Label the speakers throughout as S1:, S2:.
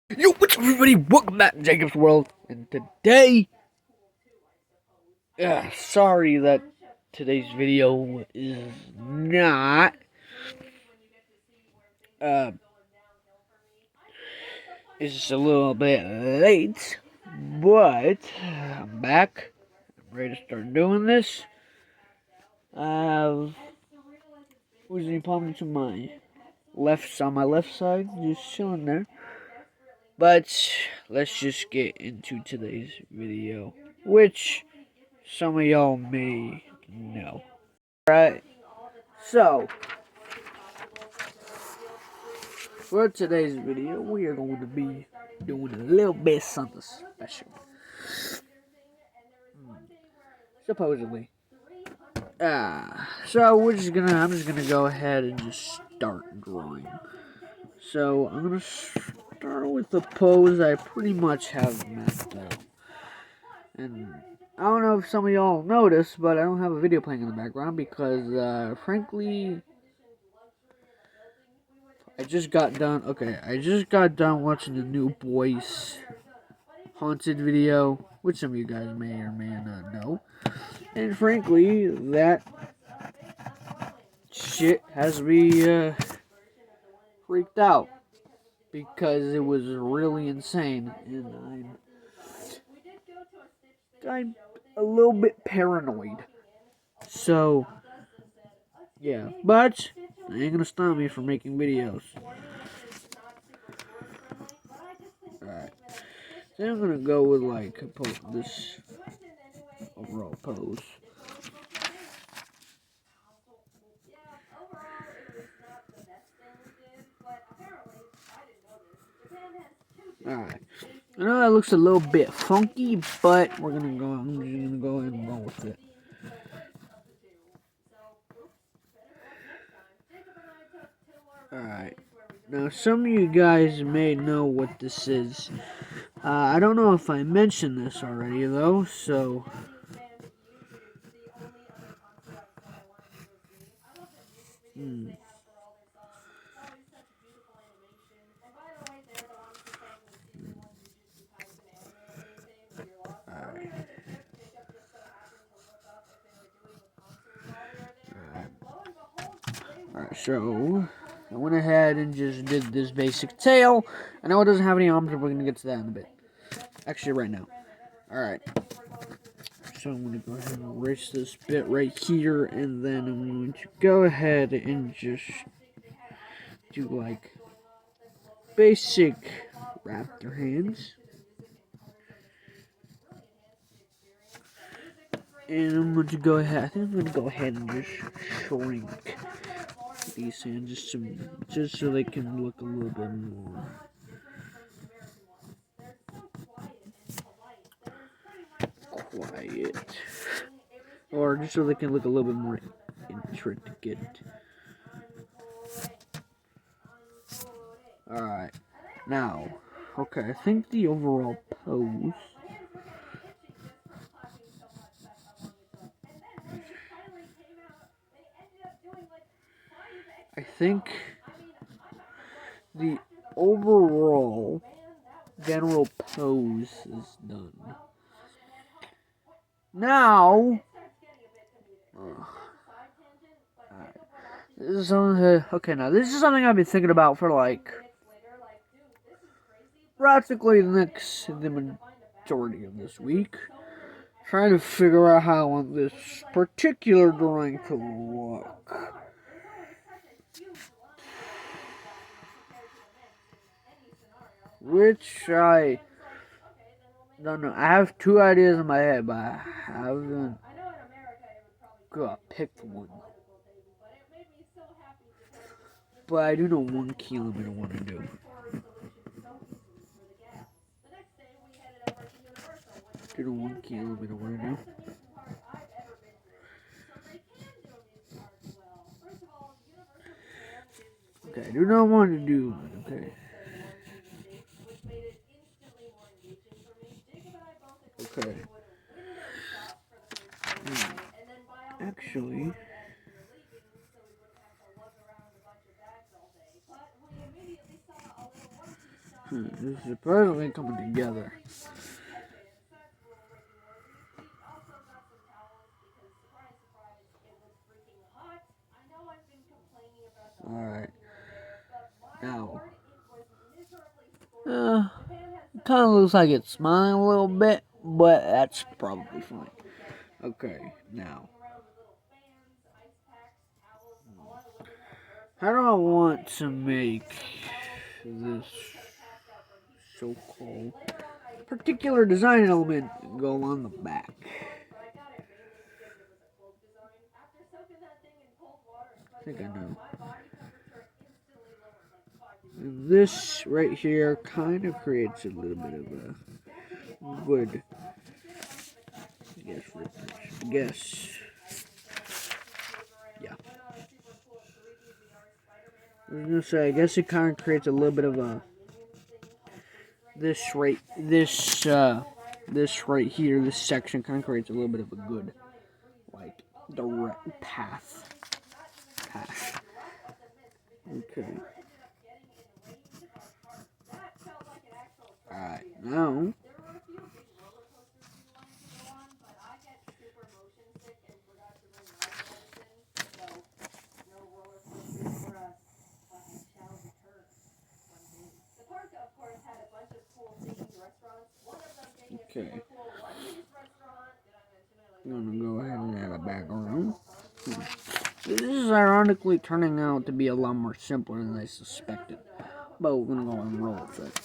S1: Yo, what's up, everybody? Welcome back to Jacob's World. And today, sorry that today's video is not, uh, it's just a little bit late, but I'm back. I'm ready to start doing this. Uzi Plush to my on my left side, just chilling there. But let's just get into today's video, which some of y'all may know. Alright, so for today's video, we are going to be doing a little bit something special. Supposedly. So I'm just gonna go ahead and just start drawing. So I'm gonna start with the pose I pretty much have mapped out. And I don't know if some of y'all noticed, but I don't have a video playing in the background because, frankly, I just got done watching the new Boys Haunted video, which some of you guys may or may not know. And frankly, that shit has me freaked out because it was really insane, and I'm a little bit paranoid. So, yeah, but it ain't gonna stop me from making videos. Alright, so I'm gonna go with like this overall pose. Alright. I know that looks a little bit funky, but I'm just gonna go ahead and roll with it. Alright. Now some of you guys may know what this is. I don't know if I mentioned this already though, so Alright, so I went ahead and just did this basic tail. I know it doesn't have any arms, but we're gonna get to that in a bit. Actually, right now. Alright. So I'm gonna go ahead and erase this bit right here, and then I'm going to go ahead and just do like basic raptor hands. And I'm going to go ahead, I think I'm going to go ahead and just shrink these hands just so they can look a little bit more quiet. Or just so they can look a little bit more intricate. Alright. Now, okay, I think the overall pose the overall general pose is done. Now, this is something. Now this is something I've been thinking about for like practically the majority of this week. Trying to figure out how I want this particular drawing to look. Which I don't know. I have two ideas in my head, but I haven't picked one. But I do know one key limit I want to do. Okay, I do not want to do. Okay. Okay. Actually, this is supposedly coming together. Alright. Now, it kind of looks like it's smiling a little bit, but that's probably fine. Okay, now. How do I want to make this so-called particular design element go on the back? I think I know. This right here kind of creates a little bit of a good, I guess, yeah. I was gonna say, I guess it kind of creates a little bit of a, this right here, this section kind of creates a little bit of a good, like, direct path. Okay. Alright, now. Okay. I'm gonna go ahead and add a background. This is ironically turning out to be a lot more simpler than I suspected. But we're gonna go and roll with it.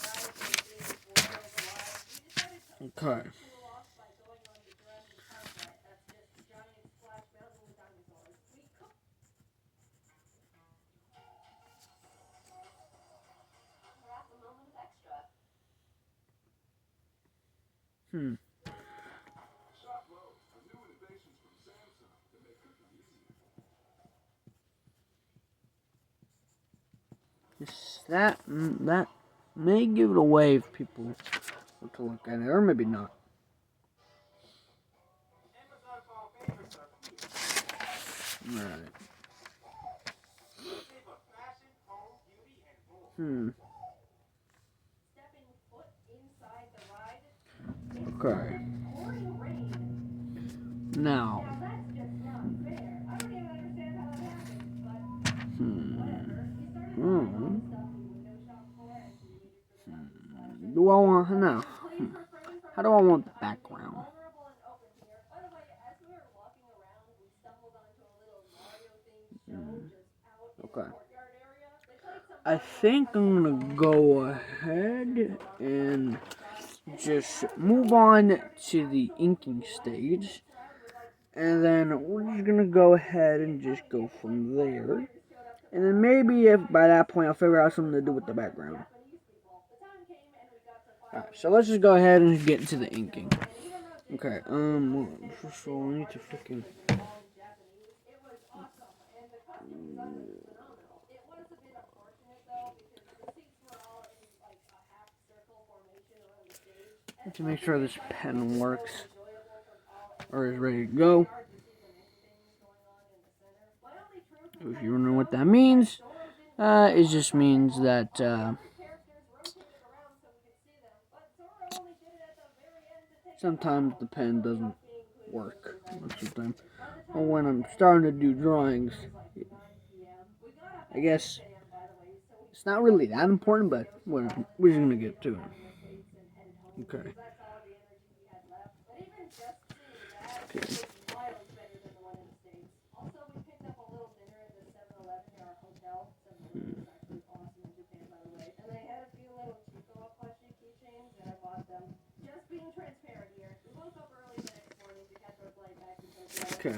S1: Okay. That may give it away if people want to look at it, or maybe not. Alright. Okay. Now. Do I want now? How do I want the background? Okay. I think I'm gonna go ahead and just move on to the inking stage, and then we're just gonna go ahead and just go from there, and then maybe if by that point I'll figure out something to do with the background. Alright, so let's just go ahead and get into the inking. Okay, first of all, I need to freaking. To make sure this pen works or is ready to go. If you don't know what that means, it just means that sometimes the pen doesn't work most of the time. Or when I'm starting to do drawings, I guess it's not really that important, but we're just gonna get to it. Okay. Okay. Okay.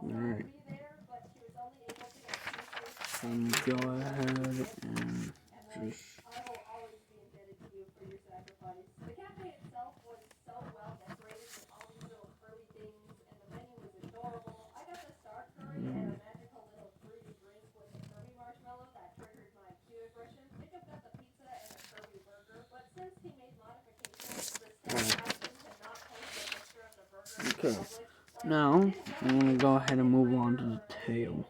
S1: Alright. Go ahead and just. Okay, now I'm going to go ahead and move on to the tail.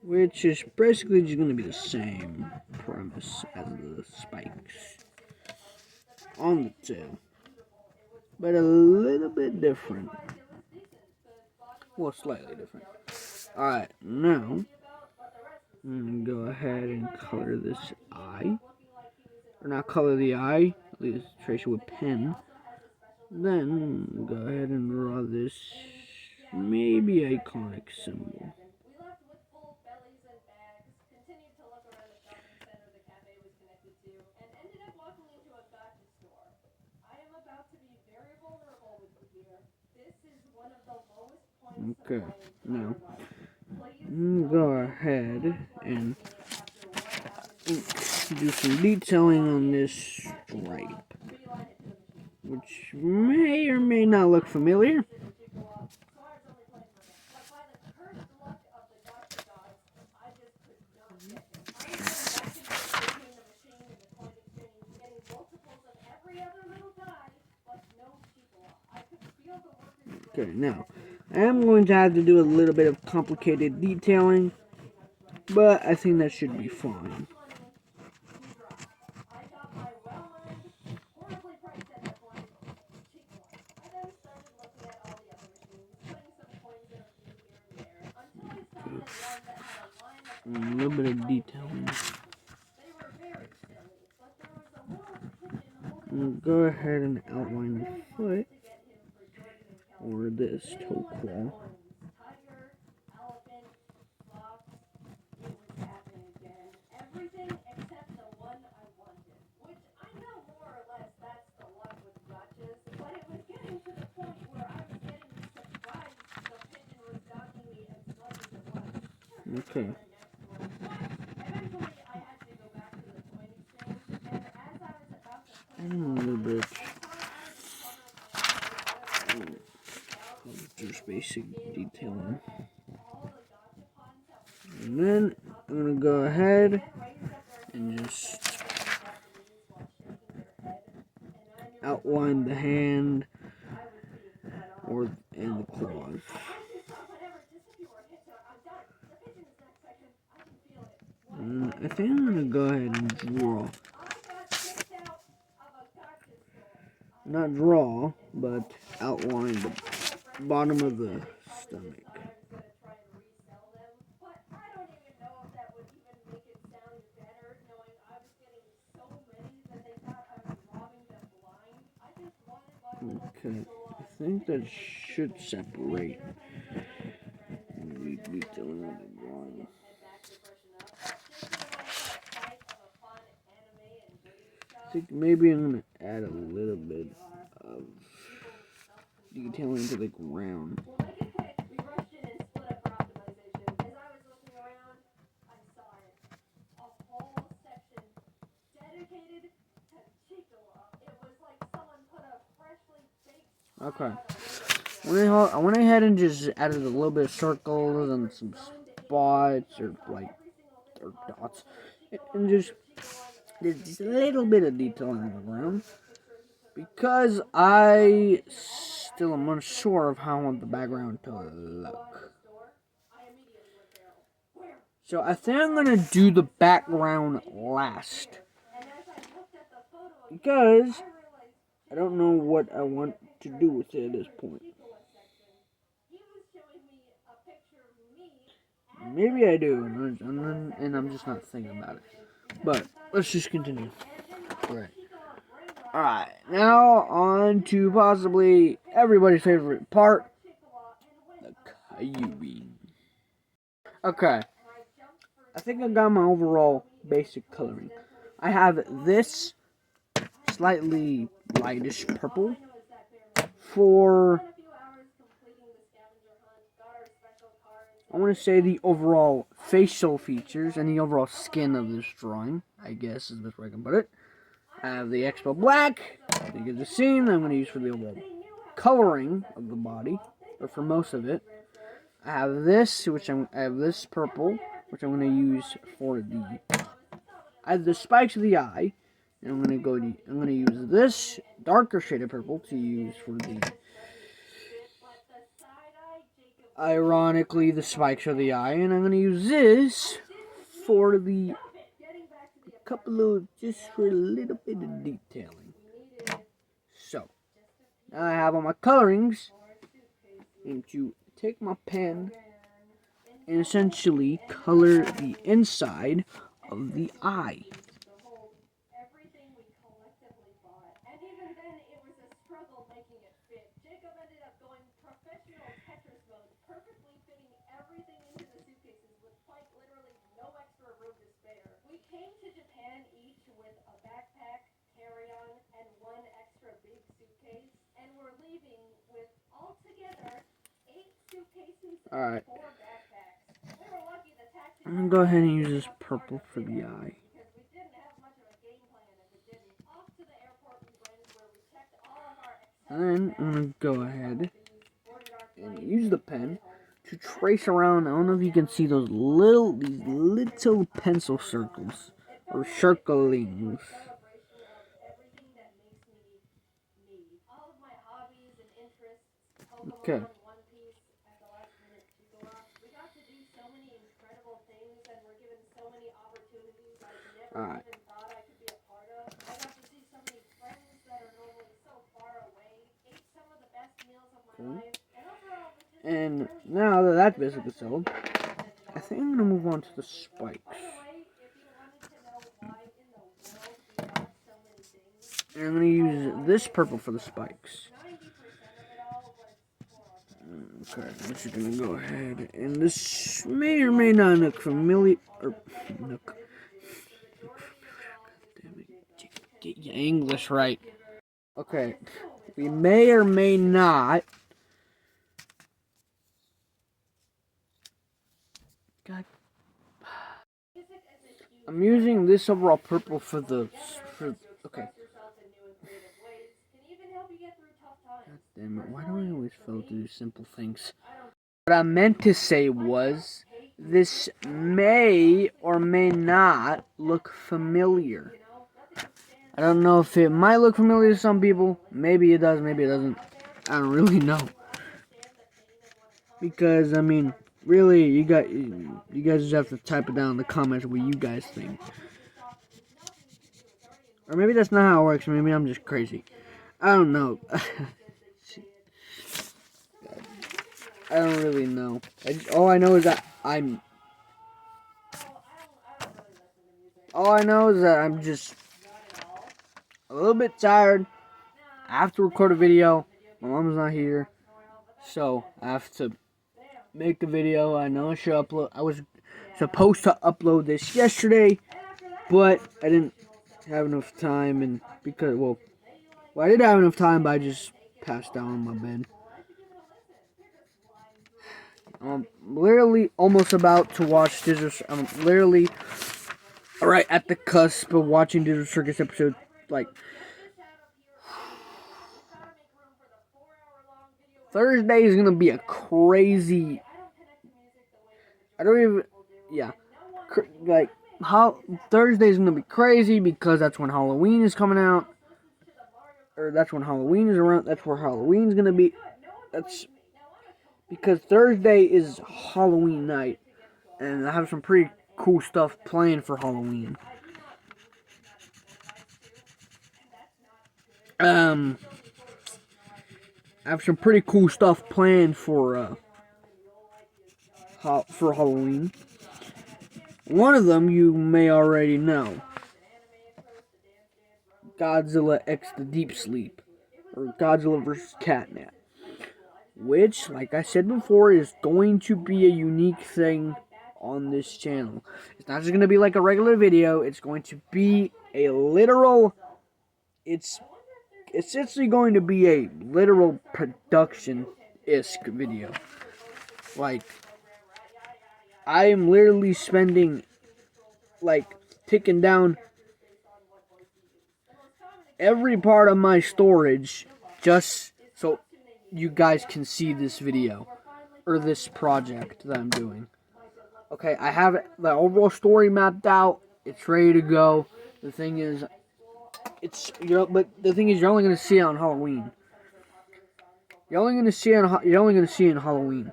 S1: which is basically just going to be the same premise as the spikes on the tail, but a little bit different. Well, slightly different. Alright, now I'm going to go ahead and color this eye. Or not color the eye, at least trace it with pen. Then go ahead and draw this maybe iconic symbol. Okay, now go ahead and do some detailing on this stripe, which may or may not look familiar. Okay, now I am going to have to do a little bit of complicated detailing, but I think that should be fine. A little bit of detailing. Go ahead and outline the foot, or this toe claw. Okay. And a little bit of just basic detailing. And then I'm going to go ahead and just outline the hand and the claws. And I think I'm going to go ahead and draw. Not draw, but outline the bottom of the stomach. Okay, I think that should separate the detailing of the drawing. I think maybe I'm going to add a little bit of detailing to the ground. Okay. I went ahead and just added a little bit of circles and some spots or dots, and just did just a little bit of detailing on the ground because I still am unsure of how I want the background to look. So I think I'm gonna do the background last because I don't know what I want to do with it at this point. Maybe I do, and I'm just not thinking about it. But let's just continue. Alright, now on to possibly everybody's favorite part, the coloring. Okay, I think I got my overall basic coloring. I have this slightly lightish purple for, I want to say, the overall facial features and the overall skin of this drawing, I guess is the best way I can put it. I have the Expo Black, to get the scene I'm going to use for the overall coloring of the body, or for most of it. I have this, I have this purple, which I'm going to use for I have the spikes of the eye, and I'm going to use this darker shade of purple to use for ironically, the spikes are the eye, and I'm going to use this for the couple of, just for a little bit of detailing. So, now I have all my colorings. I'm going to take my pen and essentially color the inside of the eye. Alright. I'm going to go ahead and use this purple for the eye. And then I'm going to go ahead and use the pen to trace around. I don't know if you can see these little pencil circles or circlings. Okay. Alright. Okay. And now that that's basically settled, I think I'm going to move on to the spikes. And I'm going to use this purple for the spikes. Okay, I'm just going to go ahead, and this may or may not look familiar, or look. Damn it, get your English right. Okay, we may or may not. God. I'm using this overall purple for the, okay. God damn it, why do I always fail to do simple things? What I meant to say was, this may or may not look familiar. I don't know if it might look familiar to some people. Maybe it does, maybe it doesn't. I don't really know. Because, I mean, really, you guys just have to type it down in the comments what you guys think. Or maybe that's not how it works. Maybe I'm just crazy. I don't know. I don't really know. All I know is that I'm just a little bit tired. I have to record a video. My mom's not here. So, I have to make a video. I know I should upload. I was supposed to upload this yesterday, but I didn't have enough time, and because, well, I did have enough time, but I just passed out on my bed. I'm literally almost about to watch I'm literally right at the cusp of watching Digital Circus episode, like, Thursday is gonna be a crazy. I don't even. Yeah, like how Thursday's gonna be crazy because that's when Halloween is coming out, or that's when Halloween is around. That's where Halloween's gonna be. That's because Thursday is Halloween night, and I have some pretty cool stuff planned for Halloween. I have some pretty cool stuff planned for Halloween. One of them you may already know. Godzilla X the Deep Sleep, or Godzilla vs. Catnap. Which, like I said before, is going to be a unique thing on this channel. It's not just going to be like a regular video. It's going to be a literal... It's essentially going to be a literal production-esque video. Like, I am literally spending, like, taking down every part of my storage just so you guys can see this video or this project that I'm doing. Okay, I have the overall story mapped out. It's ready to go. The thing is, you're only gonna see it on Halloween. You're only gonna see it on Halloween.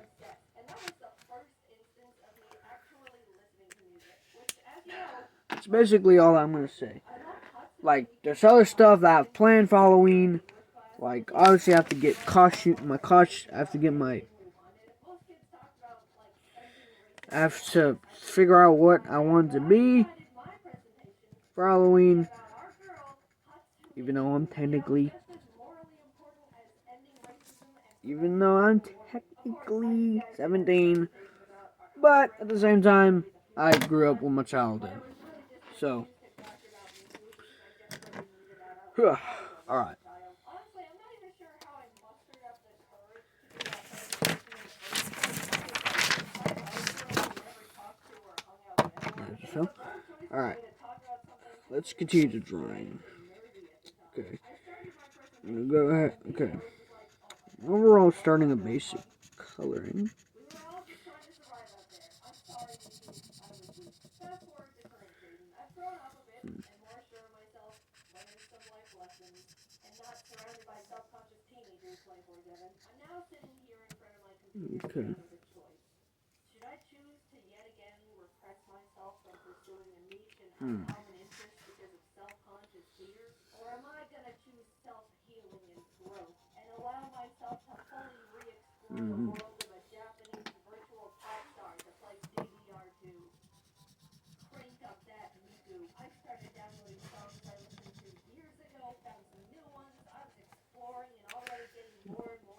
S1: That's basically all I'm gonna say. Like, there's other stuff that I've planned for Halloween. Like, obviously I have to get I have to figure out what I want to be for Halloween. Even though I'm technically 17. But at the same time, I grew up with my childhood. So, alright. Alright. Let's continue the drawing. Okay. I'm gonna go ahead. Okay. Overall, starting a basic coloring. Okay.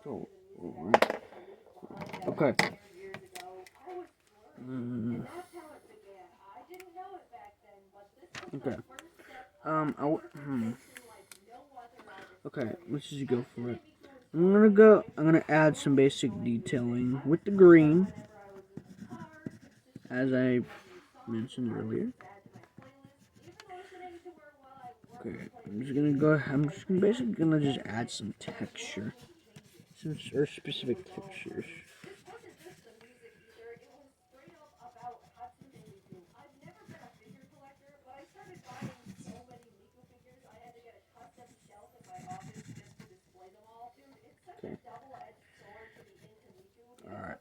S1: So, alright. Okay. Okay. Okay, let's just go for it. I'm gonna add some basic detailing with the green, as I mentioned earlier. Okay, I'm basically gonna just add some texture. Or specific textures. Okay. Alright.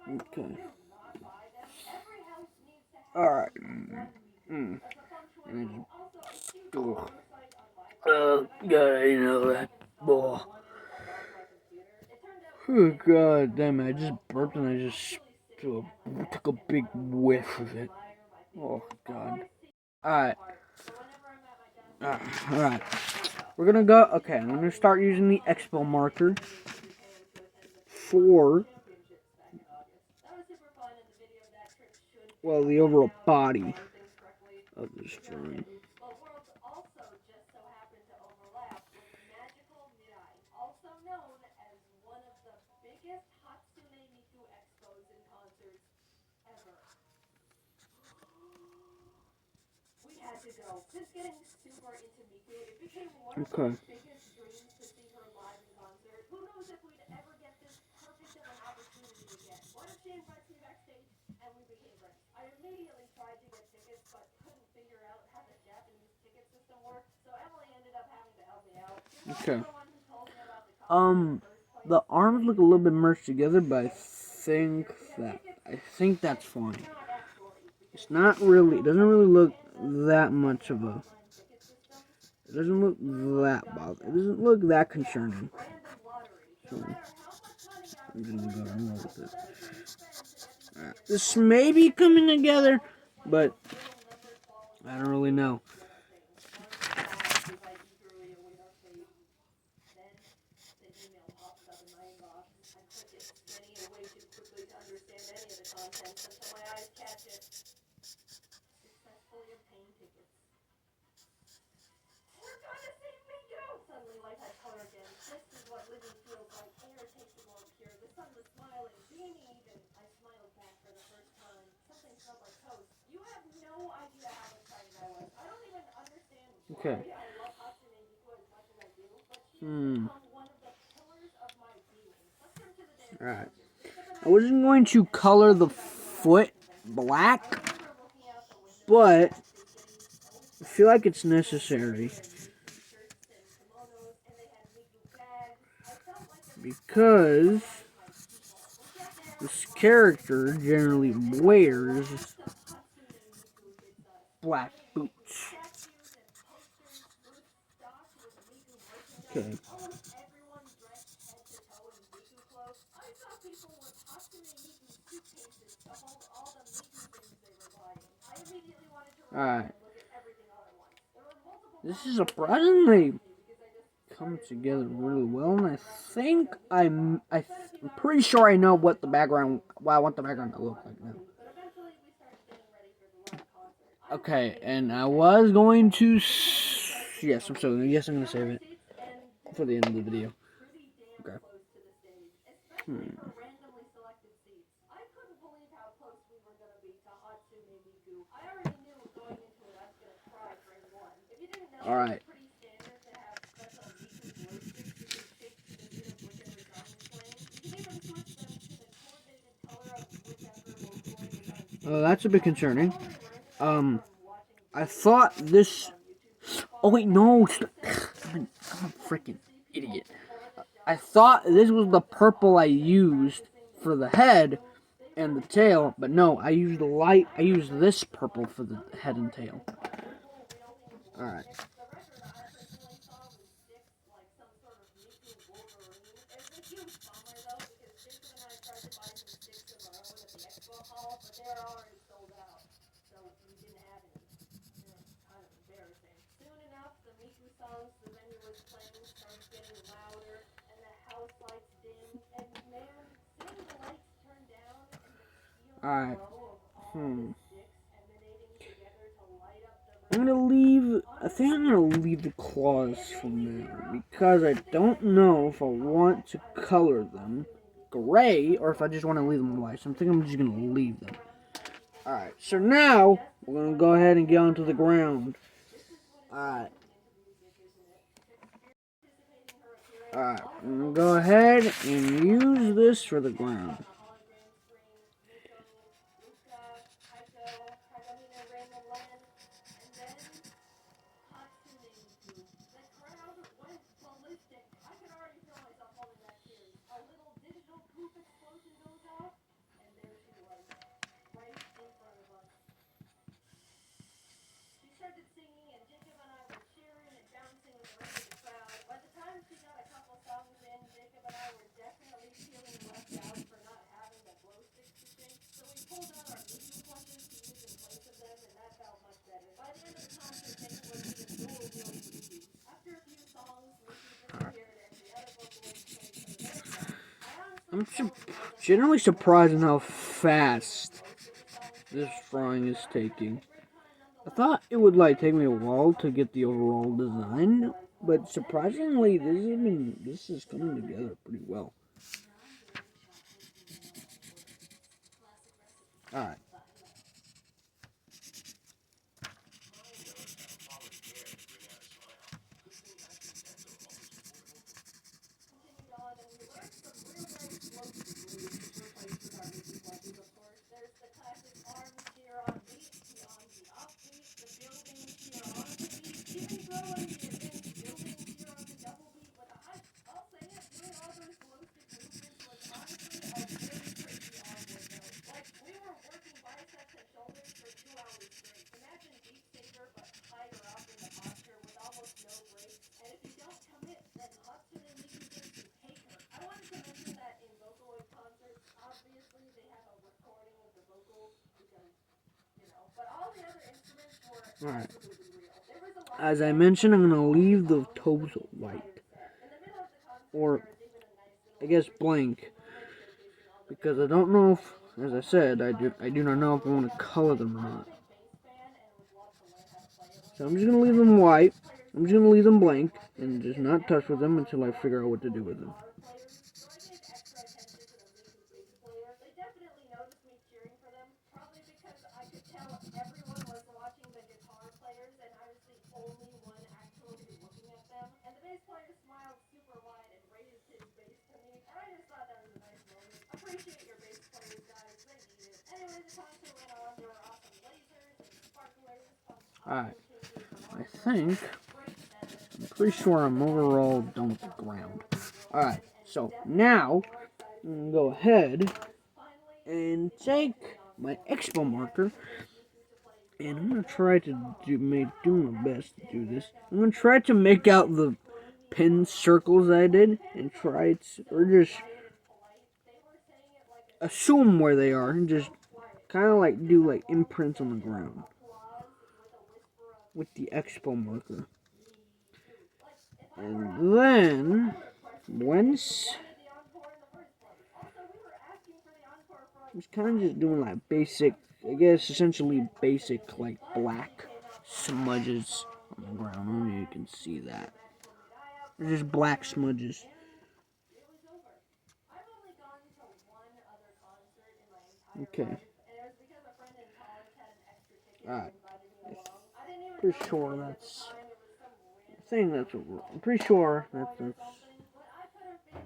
S1: Okay. Alright. God, you know that. Oh. Oh, God damn it. I just burped and I just took a big whiff of it. Oh, God. Alright. Alright. We're gonna go. Okay, I'm gonna start using the expo marker for, well, the overall body of this drawing. Okay. Okay. The arms look a little bit merged together, but I think that's fine. It's not really. It doesn't really look that much of a. It doesn't look that bothered. It doesn't look that concerning. So I'm gonna go along with it. This may be coming together, but I don't really know. Okay. Alright. I wasn't going to color the foot black, but I feel like it's necessary. Because this character generally wears black boots. Okay. Alright. This is surprisingly come together really well, and I think I'm pretty sure I know what the background, what I want the background to look like now. Okay, and I was going to, yes, I'm going to save it for the end of the video. Okay. Alright. Oh, that's a bit concerning. I thought this... Oh, wait, no. I'm a freaking idiot. I thought this was the purple I used for the head and the tail, but no, I used this purple for the head and tail. Alright. Alright. I think I'm gonna leave the claws for now, because I don't know if I want to color them gray, or if I just want to leave them white, so I think I'm just gonna leave them. Alright, so now, we're gonna go ahead and get onto the ground. Alright. Alright, I'm gonna go ahead and use this for the ground. I'm generally surprised at how fast this drawing is taking. I thought it would take me a while to get the overall design, but surprisingly, this is coming together pretty well. All right. Alright. As I mentioned, I'm going to leave the toes white. Or, I guess, blank. Because I don't know if, as I said, I do not know if I want to color them or not. So I'm just going to leave them white. I'm just going to leave them blank. And just not touch with them until I figure out what to do with them. Alright, I'm pretty sure I'm overall done with the ground. Alright, so now, I'm going to go ahead and take my expo marker, and I'm gonna try to do my best to do this. I'm gonna try to make out the pin circles I did, and try to, or just assume where they are, and just kind of like do like imprints on the ground with the expo marker. And then once I'm kind of just doing like basic, I guess essentially basic like black smudges on the ground. I don't know if you can see that. They're just black smudges. Okay. Alright. Pretty sure that's I'm pretty sure that's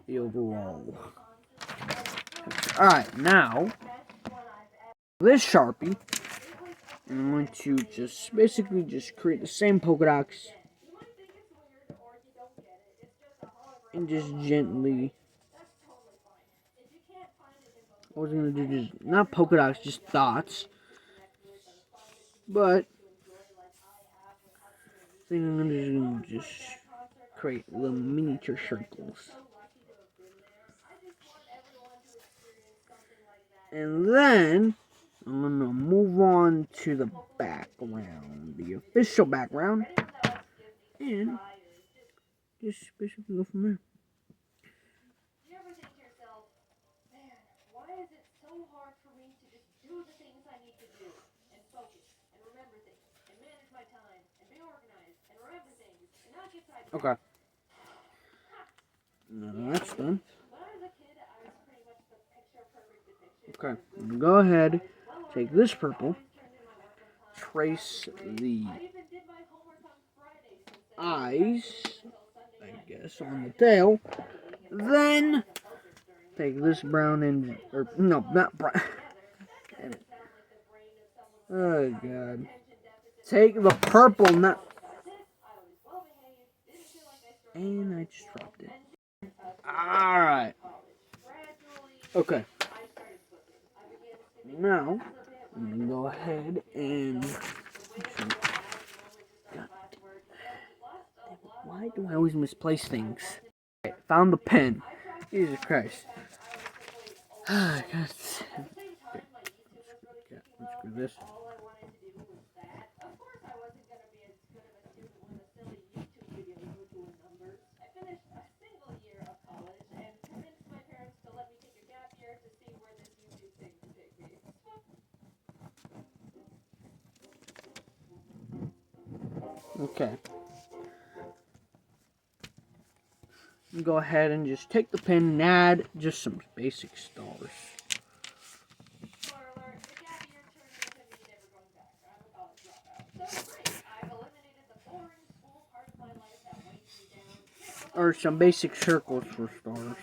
S1: the overall. Alright, now this Sharpie, and I'm going to just basically just create the same polka dots and just gently, I was going to do just not polka dots, just dots, but I think I'm going to just create little miniature circles. And then I'm going to move on to the background, the official background, and just basically go from there.
S2: Do you ever think to yourself, man, why is it so hard for me to just do the things I need to do and focus and remember things and manage my time and be organized and remember things and not get sidetracked?
S1: Okay. Now that's done.
S2: When I was a kid, I was pretty much the picture-perfect depiction.
S1: Okay, I'm gonna go ahead, take this purple, trace the eyes, I guess, on the tail, then take this brown and, or no, not brown, oh god, take the purple, not, and I just dropped it. Alright, okay, now I'm gonna go ahead and, why do I always misplace things? Okay, found the pen. Jesus Christ. Okay, let's do this. Okay. Go ahead and just take the pen and add just some basic stars. Or some basic circles for stars.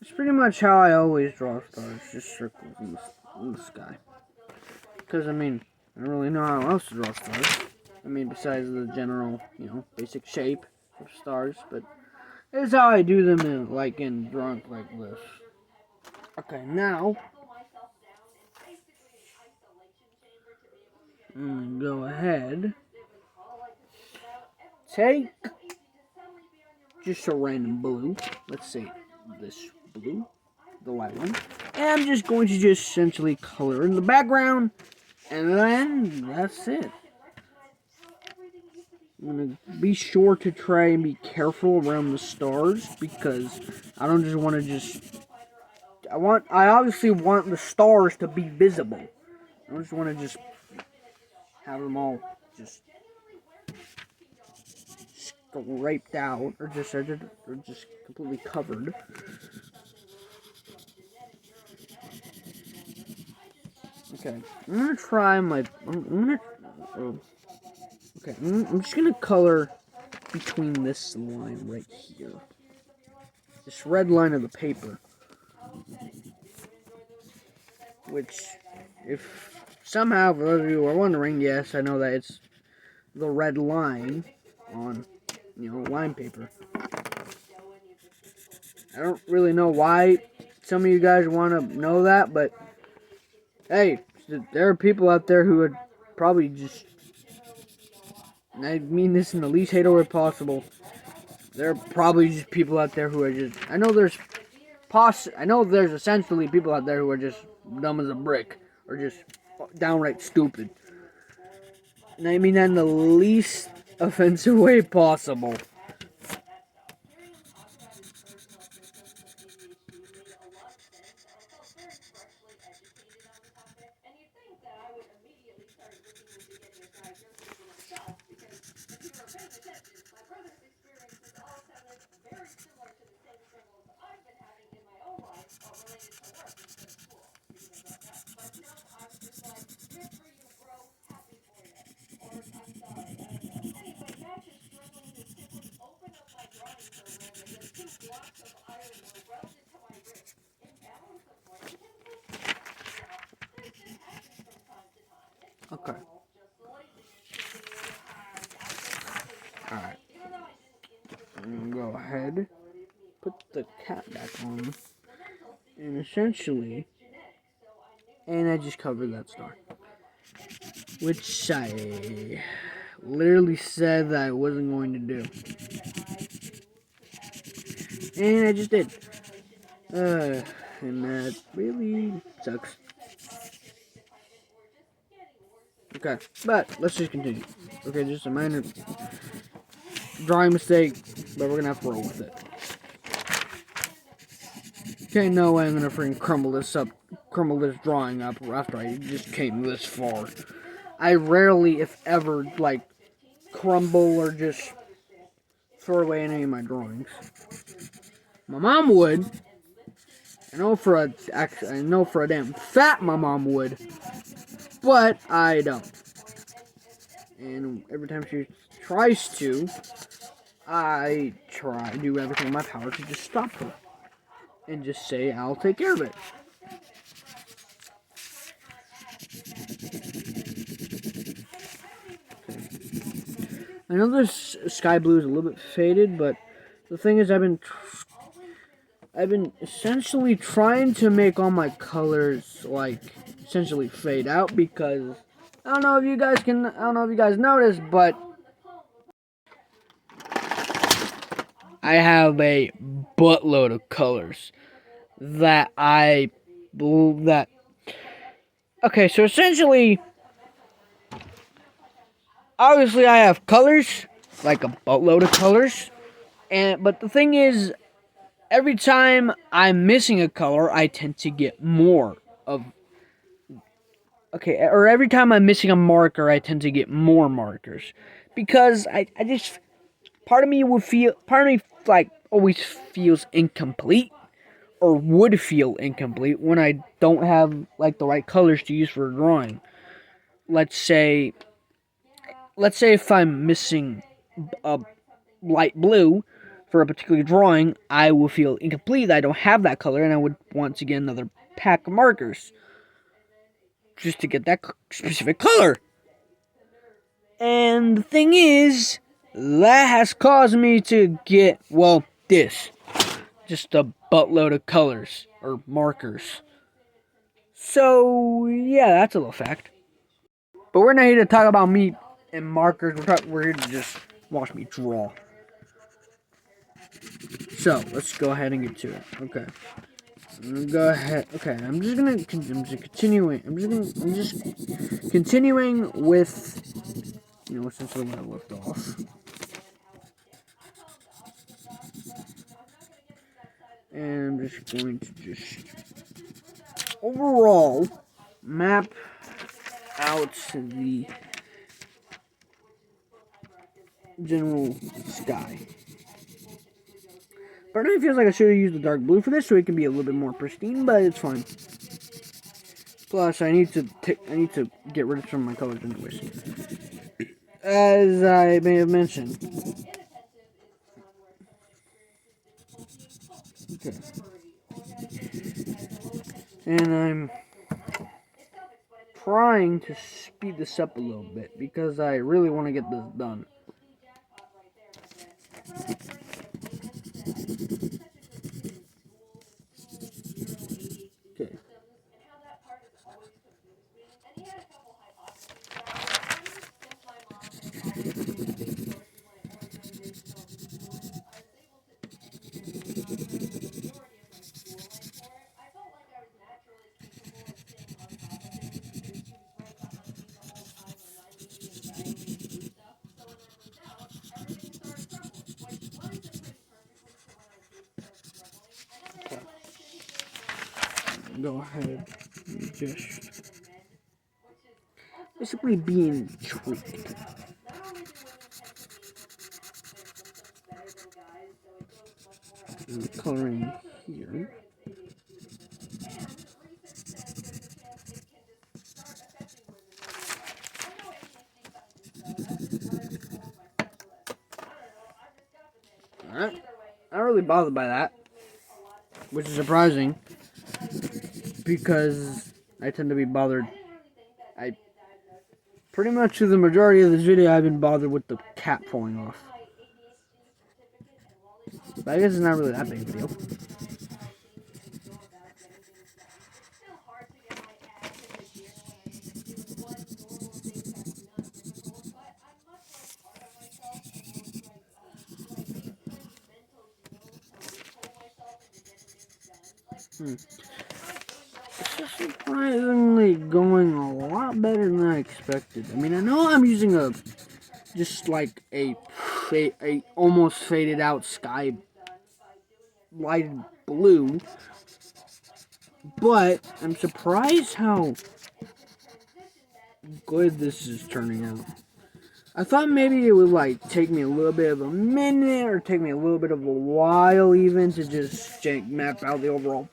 S1: It's pretty much how I always draw stars, just circles in the sky. Because, I mean, I don't really know how else to draw stars. I mean, besides the general, basic shape of stars, but it's how I do them in drawing like this. Okay, now go ahead, take just a random blue. Let's say this blue, the light one, and I'm just going to just essentially color in the background, and then that's it. I'm going to be sure to try and be careful around the stars, because I don't just want to just... I obviously want the stars to be visible. I don't just want to just have them all just scraped out, or just completely covered. Okay, I'm going to try my... Okay, I'm just going to color between this line right here. This red line of the paper. Which, if somehow, for those of you who are wondering, yes, I know that it's the red line on, line paper. I don't really know why some of you guys want to know that, but hey, there are people out there who would probably just, and I mean this in the least hater way possible, there are probably just people out there who are just, I know there's essentially people out there who are just dumb as a brick, or just downright stupid. And I mean that in the least offensive way possible. Okay. Alright. I'm gonna go ahead, put the cap back on, and essentially, and I just covered that star. Which I literally said that I wasn't going to do. And I just did. And that really sucks. Okay, but let's just continue. Okay, just a minor drawing mistake, but we're gonna have to roll with it. Okay, no way I'm gonna freaking crumble this drawing up after I just came this far. I rarely, if ever, like, crumble or just throw away any of my drawings. My mom would. I know for a damn fact my mom would, but I don't. And every time she tries to, I do everything in my power to just stop her and just say I'll take care of it. I know this sky blue is a little bit faded, but the thing is, I've been essentially trying to make all my colors like essentially fade out, because I don't know if you guys noticed, but I have a buttload of colors that okay, so essentially, obviously I have colors, like a buttload of colors, but the thing is, every time I'm missing a color, I tend to get more of, or every time I'm missing a marker, I tend to get more markers, because I just, part of me like always feels incomplete, or would feel incomplete when I don't have like the right colors to use for a drawing. Let's say if I'm missing a light blue for a particular drawing, I will feel incomplete that I don't have that color, and I would want to get another pack of markers just to get that specific color. And the thing is, that has caused me to get, well, just a buttload of colors, or markers. So, yeah, that's a little fact. But we're not here to talk about me and markers, we're here to just watch me draw. So, let's go ahead and get to it. Okay. I'm gonna go ahead. Okay, I'm just continuing with, essentially where I left off. And I'm just going to overall map out the general sky. But it feels like I should have used the dark blue for this, so it can be a little bit more pristine, but it's fine. Plus, I need to get rid of some of my colors anyways, as I may have mentioned. Okay. And I'm trying to speed this up a little bit, because I really want to get this done. go ahead and just basically being tweaked. And the coloring here. Alright, not really bothered by that, which is surprising because I tend to be bothered. I pretty much through the majority of this video I've been bothered with the cap falling off. But I guess it's not really that big of a deal. It's surprisingly going a lot better than I expected. I mean, I know I'm using a almost faded out sky light blue, but I'm surprised how good this is turning out. I thought maybe it would like take me a little bit of a minute or take me a little bit of a while even to just map out the overall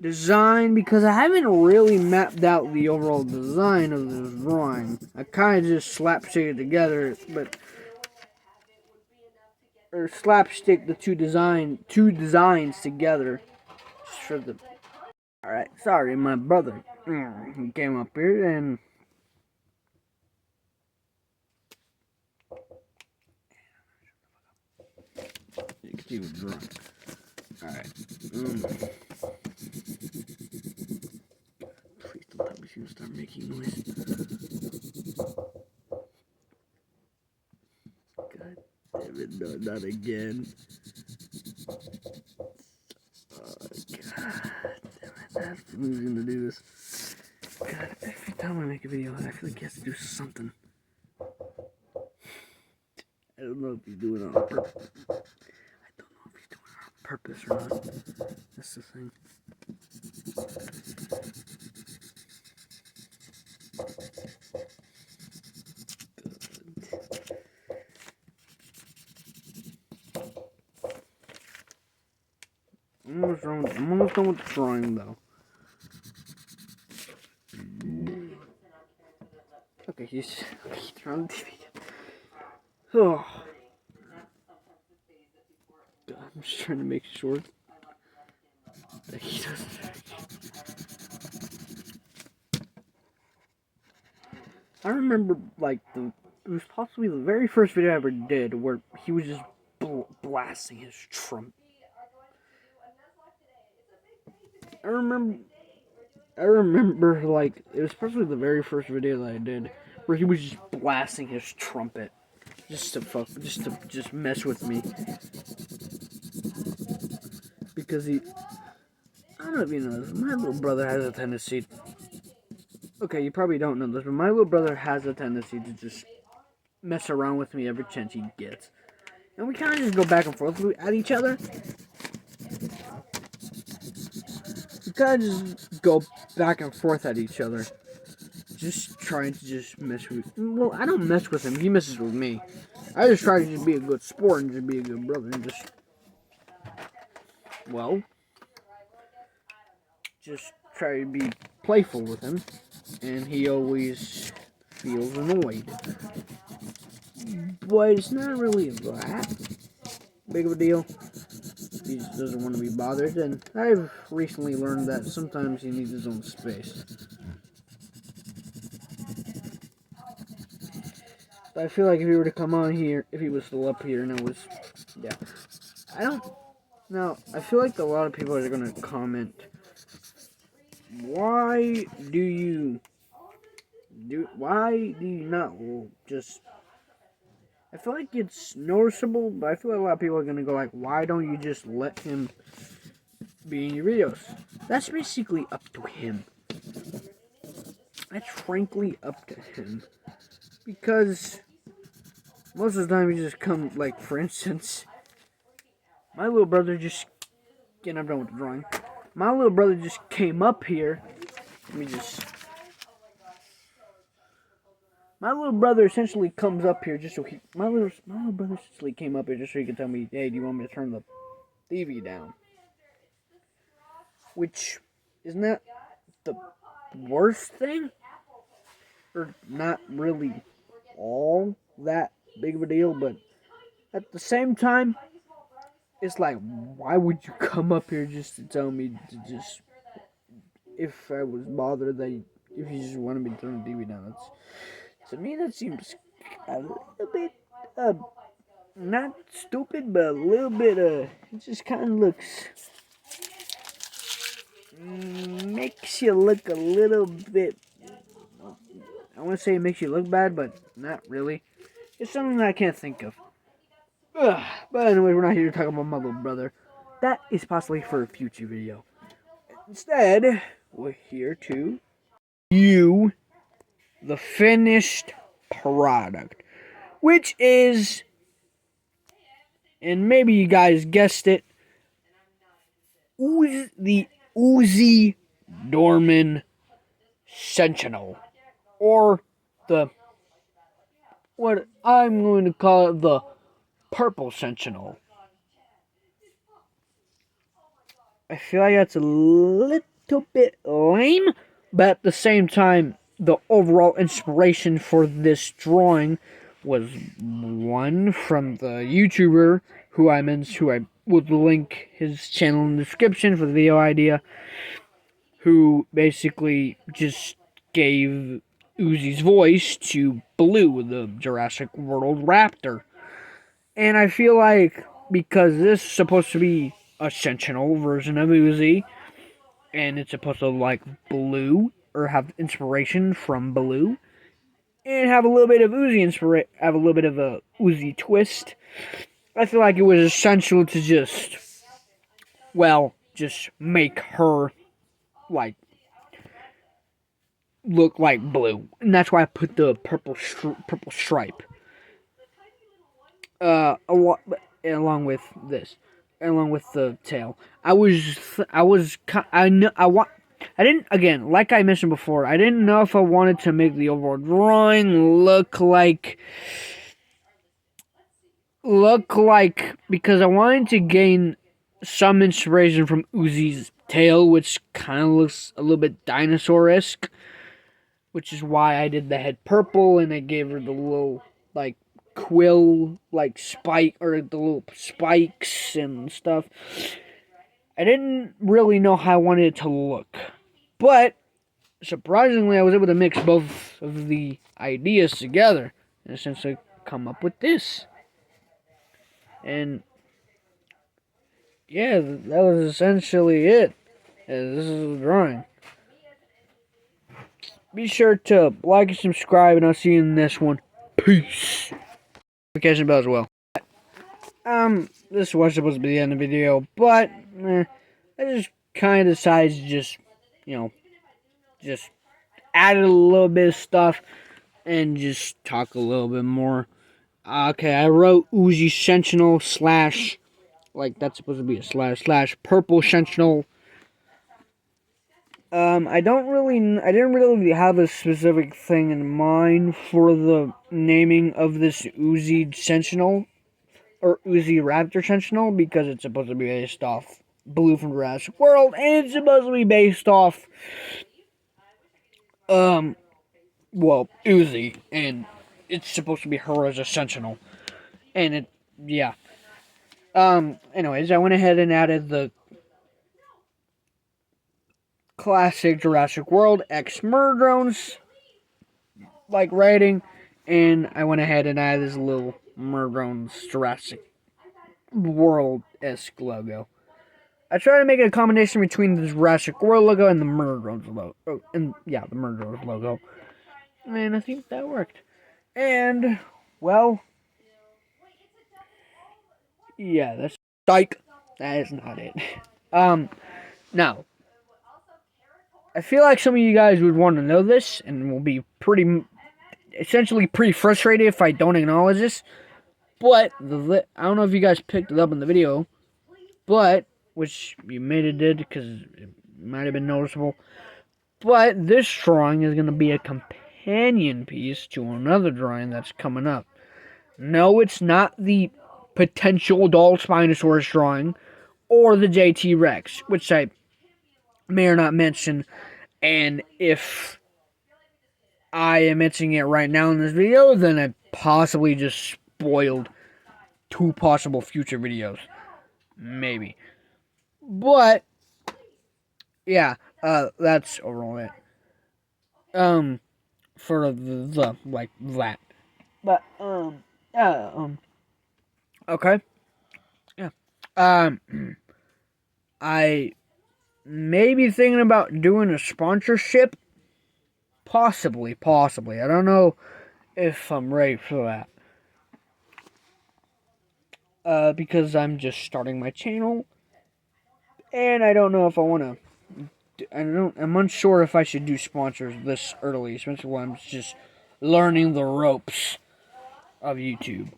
S1: design, because I haven't really mapped out the overall design of this drawing. I kind of just slapstick it together, or slapstick the two designs together. Just for the. Alright, sorry, my brother. He came up here and. You can see what's wrong. Alright. Please don't tell me she's gonna start making noise. God damn it, no, not again. Oh, God damn it, that's who's gonna do this. God, every time I make a video, I feel like he has to do something. I don't know if he's doing it on purpose. I don't know if he's doing it on purpose or not. That's the thing. I'm almost done with the drawing, though. Okay, he's throwing the TV. Oh. God, I'm just trying to make sure that he doesn't. I remember, like, it was possibly the very first video I ever did where he was just blasting his trumpet. I remember, like, it was probably the very first video that I did where he was just blasting his trumpet just to mess with me. Because I don't know if you know this, my little brother has a tendency. Okay, you probably don't know this, but my little brother has a tendency to just mess around with me every chance he gets. And we kind of just go back and forth at each other. We kind of just go back and forth at each other. Just trying to just mess with. Well, I don't mess with him. He messes with me. I just try to just be a good sport and just be a good brother and just. Well. Just try to be playful with him. And he always feels annoyed. But it's not really that big of a deal. He just doesn't want to be bothered. And I've recently learned that sometimes he needs his own space. But I feel like if he were to come on here, if he was still up here and I was, yeah. I feel like a lot of people are going to comment, why do you not just, I feel like it's noticeable, but I feel like a lot of people are going to go like, why don't you just let him be in your videos? That's basically up to him. That's frankly up to him. Because most of the time he just comes, like, for instance, my little brother just, I'm done with the drawing. my little brother just came up here. Let me just. My little brother essentially comes up here just so he. My little brother essentially came up here just so he could tell me, hey, do you want me to turn the TV down? Which is not the worst thing, or not really all that big of a deal, but at the same time, it's like, why would you come up here just to tell me to just, if I was bothered that if you just wanted me to turn the TV down? To me, that seems a little bit, not stupid, but a little bit, it just kind of looks, makes you look a little bit, I want to say it makes you look bad, but not really. It's something that I can't think of. But anyway, we're not here to talk about my little brother. That is possibly for a future video. Instead, we're here to review the finished product, which is, and maybe you guys guessed it, the Uzi Dorman Sentinel, or the, what I'm going to call it, the Purple Sentinel. I feel like that's a little bit lame, but at the same time, the overall inspiration for this drawing was one from the YouTuber who I will link his channel in the description for the video idea, who basically just gave Uzi's voice to Blue, the Jurassic World raptor. And I feel like, because this is supposed to be a Sentinel version of Uzi, and it's supposed to look like Blue, or have inspiration from Blue, and have a little bit of Uzi have a little bit of a Uzi twist, I feel like it was essential to just make her, like, look like Blue. And that's why I put the purple stripe. Along with this. Along with the tail. I didn't, again, like I mentioned before, I didn't know if I wanted to make the overall drawing look like, because I wanted to gain some inspiration from Uzi's tail, which kind of looks a little bit dinosaur-esque, which is why I did the head purple, and I gave her the little, like, quill, like, spike, or the little spikes and stuff. I didn't really know how I wanted it to look, but surprisingly, I was able to mix both of the ideas together and essentially come up with this. And yeah, that was essentially it. This is the drawing. Be sure to like and subscribe, and I'll see you in the next one. Peace. Notification bell as well. This was supposed to be the end of the video, but I just kind of decided to just add a little bit of stuff and just talk a little bit more. Okay, I wrote Uzi Sentinel / like, that's supposed to be a / Purple Sentinel. I didn't really have a specific thing in mind for the naming of this Uzi Sentinel, or Uzi Raptor Sentinel, because it's supposed to be based off Blue from Jurassic World, and it's supposed to be based off, Uzi, and it's supposed to be her as a Sentinel, and anyways, I went ahead and added the classic Jurassic World X murder drones, like, writing, and I went ahead and added this little murder drones Jurassic World-esque logo. I tried to make it a combination between the Jurassic World logo and the murder drones logo. Oh, and yeah, the murder drones logo. And I think that worked. And, well, yeah, that's psych. That is not it. Now, I feel like some of you guys would want to know this, and will be essentially pretty frustrated if I don't acknowledge this. But I don't know if you guys picked it up in the video, but which you maybe did because it might have been noticeable. But this drawing is going to be a companion piece to another drawing that's coming up. No, it's not the potential adult Spinosaurus drawing or the JT Rex, which I may or not mention. And if I am mentioning it right now in this video, then I possibly just spoiled 2 possible future videos. Maybe. But, yeah, that's overall it. For the like, that. But, okay. Yeah. I may be thinking about doing a sponsorship. Possibly. I don't know if I'm ready for that. Because I'm just starting my channel. And I don't know if I want to. I'm unsure if I should do sponsors this early, especially when I'm just learning the ropes of YouTube.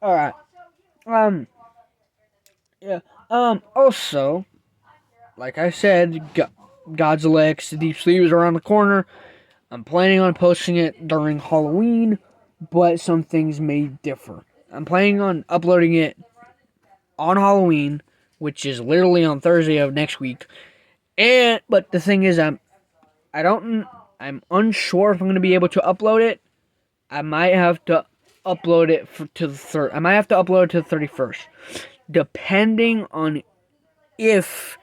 S1: Alright. Yeah. Also, like I said, Godzilla X the Deep is around the corner. I'm planning on posting it during Halloween, but some things may differ. I'm planning on uploading it on Halloween, which is literally on Thursday of next week. But the thing is, I'm unsure if I'm going to be able to upload it. I might have to upload it to the third. I might have to upload it to the 31st, depending on if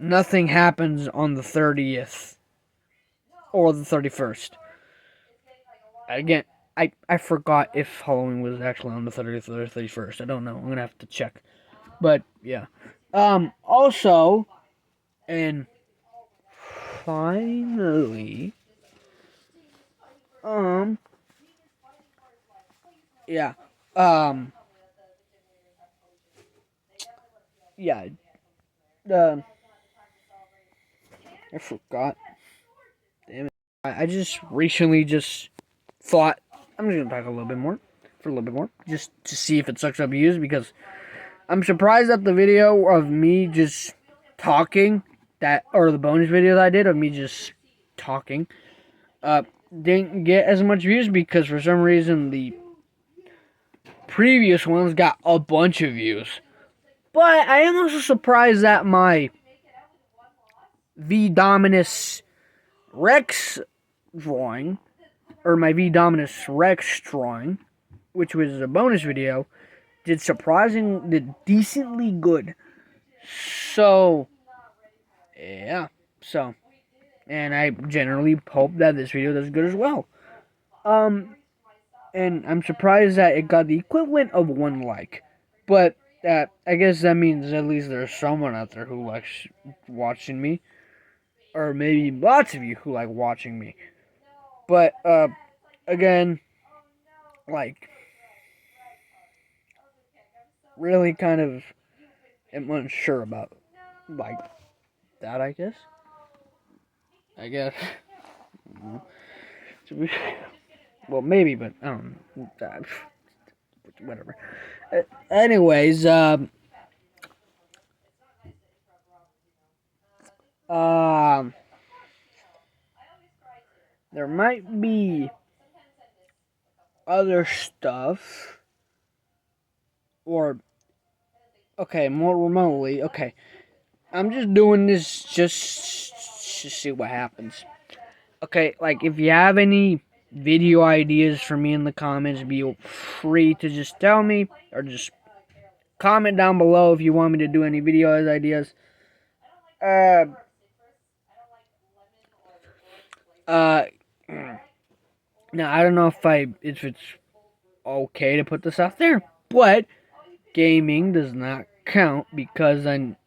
S1: nothing happens on the 30th or the 31st. Again, I forgot if Halloween was actually on the 30th or the 31st. I don't know. I'm gonna have to check. But yeah. Also, and finally, yeah. Yeah. I forgot. Damn it. I just recently thought I'm just gonna talk a little bit more. For a little bit more. Just to see if it sucks up views, because I'm surprised that the video of me just talking, or the bonus video that I did of me just talking, didn't get as much views, because for some reason the previous ones got a bunch of views. But I am also surprised that my V Dominus Rex drawing, or my V Dominus Rex drawing, which was a bonus video, did decently good. So, yeah. So, and I generally hope that this video does good as well. And I'm surprised that it got the equivalent of 1 like. But I guess that means at least there's someone out there who likes watching me. Or maybe lots of you who like watching me. But, again, like, really kind of am unsure about, like, that, I guess. Well, maybe, but I don't know. Whatever. Anyways, there might be other stuff, or, okay, more remotely. Okay, I'm just doing this just to see what happens. Okay, like, if you have any video ideas for me in the comments, be free to just tell me, or just comment down below if you want me to do any video ideas. Now, I don't know if it's okay to put this out there, but gaming does not count, because I'm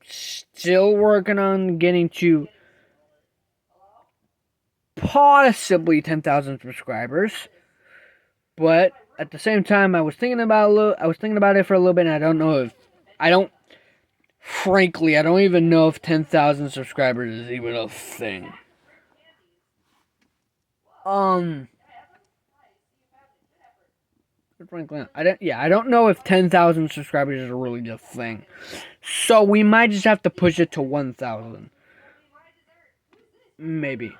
S1: still working on getting to possibly 10,000 subscribers. But at the same time, I was thinking about it for a little bit, and I don't even know if 10,000 subscribers is even a thing. frankly, I don't know if 10,000 subscribers is a really good thing. So we might just have to push it to 1,000. Maybe.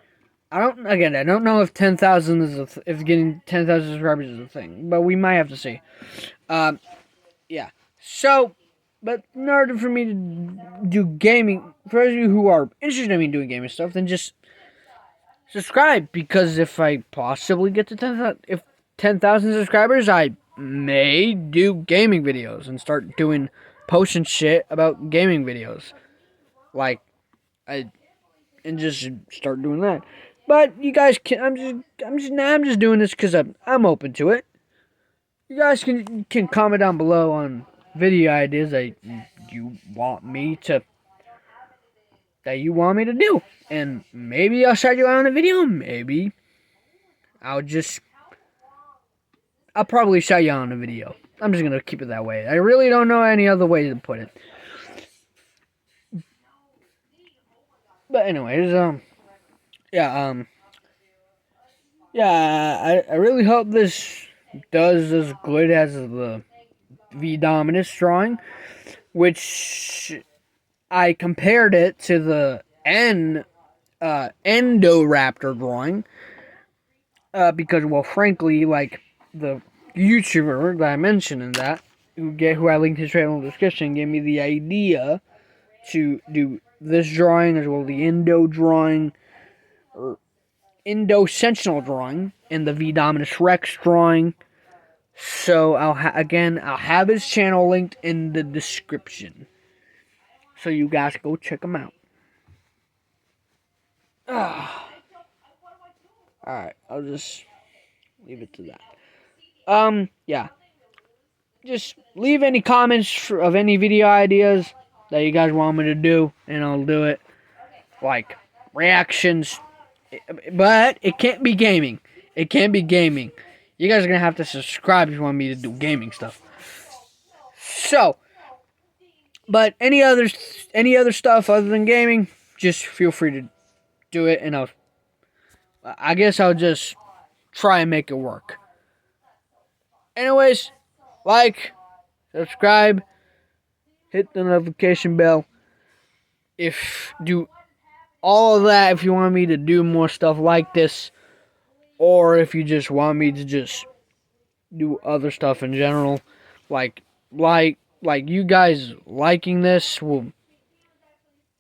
S1: I don't know if 10,000 is if getting 10,000 subscribers is a thing, but we might have to see. Yeah. So, but in order for me to do gaming, for those of you who are interested in me doing gaming stuff, then just subscribe, because if I possibly get to 10,000 subscribers, I may do gaming videos and start posting shit about gaming videos, like and just start doing that. But you guys can. I'm just doing this because I'm open to it. You guys can comment down below on video ideas that you want me to do, and maybe I'll shout you out on a video. Maybe I'll probably shout you out on a video. I'm just gonna keep it that way. I really don't know any other way to put it. But anyways, I really hope this does as good as the V Dominus drawing, which I compared it to the Endoraptor drawing, because, well, frankly, like, the YouTuber that I mentioned in that, who I linked his channel in the description, gave me the idea to do this drawing as well as the Endo drawing, or Endo Sentinel drawing, and the V Dominus Rex drawing. So I'll have his channel linked in the description, so you guys go check him out. Alright, I'll just leave it to that. Yeah. Just leave any comments of any video ideas that you guys want me to do, and I'll do it. Like, reactions. But it can't be gaming. It can't be gaming. You guys are going to have to subscribe if you want me to do gaming stuff. So, but any other stuff other than gaming, just feel free to do it, and I guess I'll just try and make it work. Anyways, like, subscribe, hit the notification bell. Do all of that if you want me to do more stuff like this, or if you just want me to just do other stuff in general, like you guys liking this will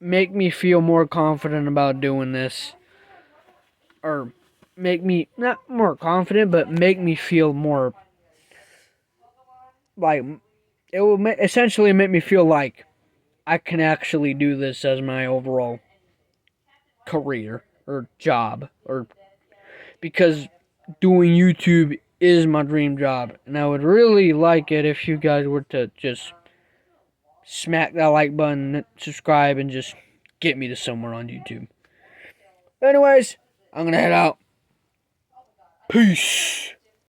S1: make me feel more confident about doing this, or make me not more confident, but make me feel more like, it will essentially make me feel like I can actually do this as my overall career or job, or because doing YouTube is my dream job, and I would really like it if you guys were to just smack that like button, subscribe, and just get me to somewhere on YouTube. Anyways, I'm gonna head out. Peace.